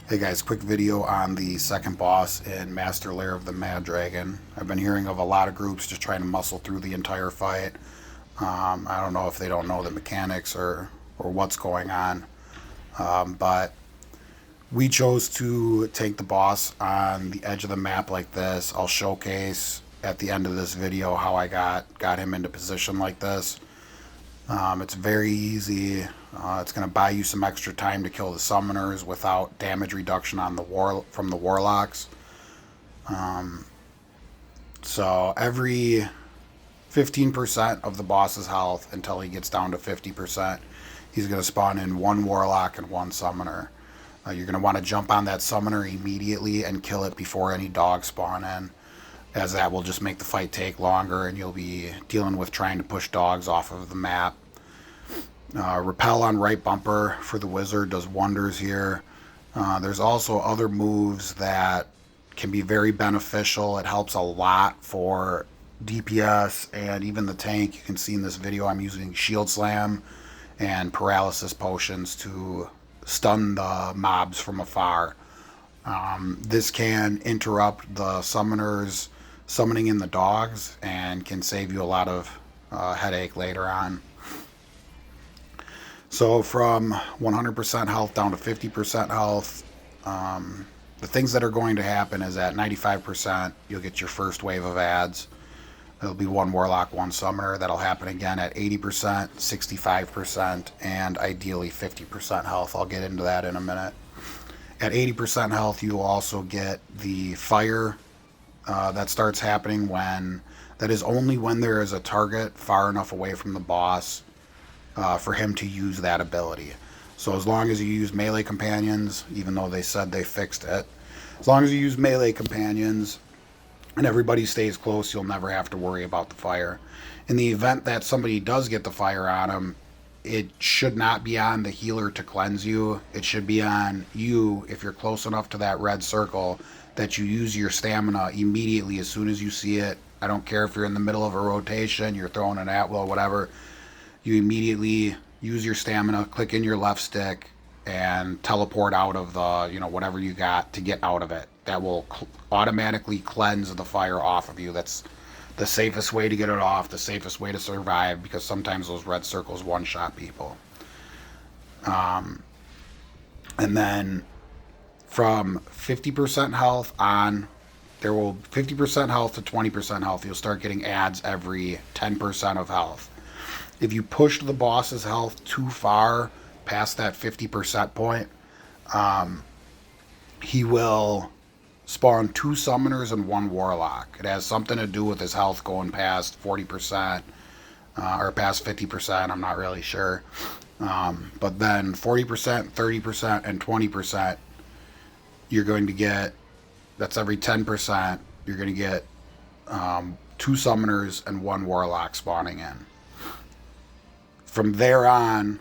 Hey guys, quick video on the second boss in Master Lair of the Mad Dragon. I've been hearing of a lot of groups just trying to muscle through the entire fight. I don't know if they don't know the mechanics or what's going on, but we chose to take the boss on the edge of the map like this. I'll showcase at the end of this video how I got him into position like this. It's very easy. It's going to buy you some extra time to kill the summoners without damage reduction on from the warlocks. So every 15% of the boss's health until he gets down to 50%, he's going to spawn in one warlock and one summoner. You're going to want to jump on that summoner immediately and kill it before any dogs spawn in, as that will just make the fight take longer and you'll be dealing with trying to push dogs off of the map. Repel on right bumper for the wizard does wonders here. There's also other moves that can be very beneficial. It helps a lot for DPS and even the tank. You can see in this video I'm using Shield Slam and Paralysis Potions to stun the mobs from afar. This can interrupt the summoners summoning in the dogs and can save you a lot of headache later on. So from 100% health down to 50% health, the things that are going to happen is at 95% you'll get your first wave of adds. It'll be one warlock, one summoner. That'll happen again at 80%, 65%, and ideally 50% health. I'll get into that in a minute. At 80% health, you'll also get the fire that starts happening that is only when there is a target far enough away from the boss for him to use that ability. So as long as you use melee companions, even though they said they fixed it, as long as you use melee companions and everybody stays close, you'll never have to worry about the fire. In the event that somebody does get the fire on them, it should not be on the healer to cleanse you. It should be on you, if you're close enough to that red circle, that you use your stamina immediately as soon as you see it. I don't care if you're in the middle of a rotation, you're throwing an at-will, whatever. You immediately use your stamina, click in your left stick, and teleport out of the, whatever you got to get out of it. That will automatically cleanse the fire off of you. That's the safest way to get it off, the safest way to survive, because sometimes those red circles one-shot people. And then from 50% health on, there will 50% health to 20% health. You'll start getting adds every 10% of health. If you push the boss's health too far past that 50% point, he will spawn two summoners and one warlock. It has something to do with his health going past 40% or past 50%. I'm not really sure. But then 40%, 30%, and 20%, you're going to get, that's every 10%, you're going to get two summoners and one warlock spawning in. From there on,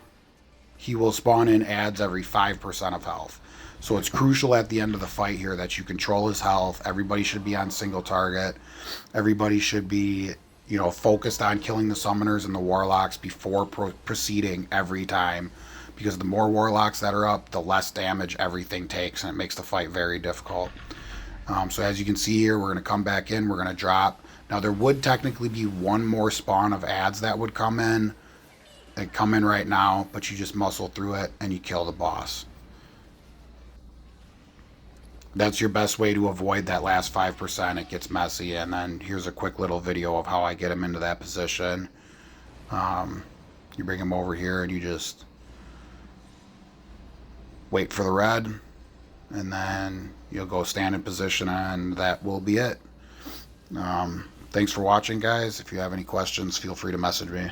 he will spawn in adds every 5% of health. So it's crucial at the end of the fight here that you control his health. Everybody should be on single target. Everybody should be, focused on killing the summoners and the warlocks before proceeding every time. Because the more warlocks that are up, the less damage everything takes, and it makes the fight very difficult. So as you can see here, we're going to come back in. We're going to drop. Now there would technically be one more spawn of adds that would come in. They come in right now, but you just muscle through it and you kill the boss. That's your best way to avoid that last 5%. It gets messy. And then here's a quick little video of how I get him into that position. You bring him over here and you just wait for the red, and then you'll go stand in position, and that will be it. Thanks for watching, guys. If you have any questions, feel free to message me.